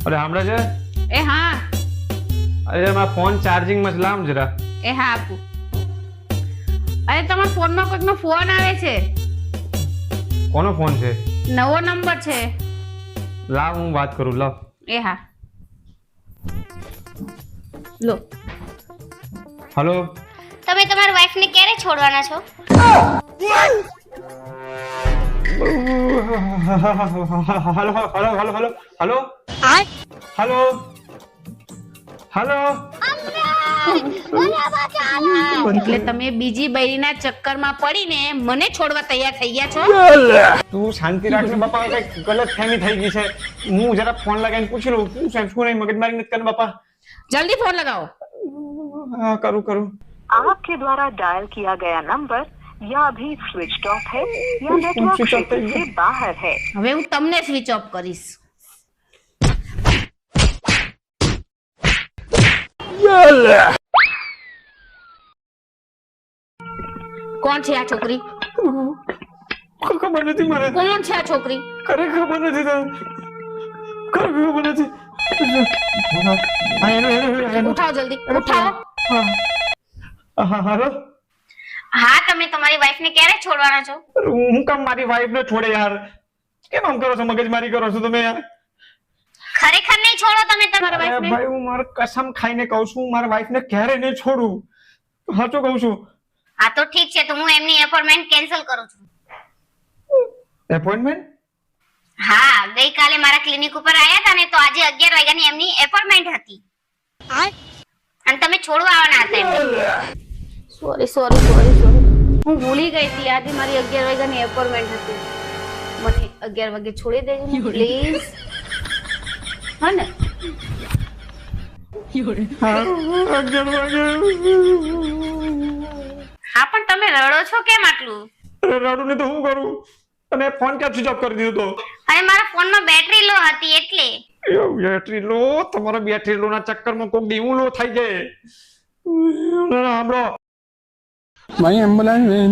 અરે હમણાં છે એ હા અરે મારા ફોન ચાર્જિંગ માં છે, લાવ જરા. એ હા આપું. અરે તમારા ફોનમાં કોઈકનો ફોન આવે છે, કોનો ફોન છે? નવો નંબર છે. લાવ હું વાત કરું, લાવ. એ હા લો. હલો. તમે તમારી વાઈફને ક્યારે છોડવાના છો? Hello hello hello hello hello hello hello. એટલે તમે બીજી બૈરીના ચક્કરમાં પડીને મને છોડવા તૈયાર થઈ ગયા છો? તું શાંતિ રાખ ને બાપા, કઈક ગલત ફહેમી થઈ ગઈ છે. હું જરા ફોન લગાવીને પૂછી લઉં શું છે શું નહીં, મગજમારી નથી કરને બાપા. જલ્દી ફોન લગાવો. હા કરું. आपके द्वारा डायल किया गया नंबर या अभी स्विच ऑफ है या नेटवर्क क्षेत्र से बाहर है। હવે હું તમને સ્વિચ ઓફ કરીશ. કોણ છે આ છોકરી? ખબર નથી મને. કોણ છે આ છોકરી? ખરેખર ખબર નથી તને. ખબર નથી. ઉઠાવો જલ્દી, ઉઠાવો. હાલો. હા, તમે તમારી વાઈફને ક્યારે છોડવાના છો? હું કામ મારી વાઈફ ને છોડે યાર? કેમ આમ કરો છો, મગજમારી કરો છો તમે યાર? ખરેખર નહીં છોડો તમે તમારી અરે વાઈફને? ભાઈ હું મારી કસમ ખાઈને કહું છું, મારી વાઈફ ને ક્યારે નહીં છોડું. સાચું કહું છું. હા તો ઠીક છે, તો હું એમની એપોઇન્ટમેન્ટ કેન્સલ કરું છું. એપોઇન્ટમેન્ટ? હા, ગઈકાલે મારા ક્લિનિક ઉપર આયા હતા ને, તો આજે 11 વાગ્યાની એમની એપોઇન્ટમેન્ટ હતી અને તમે છોડવા આવવાના હતા એમને. સોરી. હું ભૂલી ગઈ હતી, આજે મારી 11 વાગ્યાની એપોઇન્ટમેન્ટ હતી. મને 11 વાગે છોડી દેજો ને પ્લીઝ. હા ને? હા પણ તમે રડો છો કેમ આટલું? રડું ને તો હું કરું? અને ફોન ક્યાં સ્વિચ ઓફ કરી દીધો તો? અરે મારા ફોનમાં બેટરી લો હતી એટલે. બેટરી લો? તમારા બેટરી લો ના ચક્કરમાં કોક દી હું લો થઈ જાય. સાંભળો. My ambulance is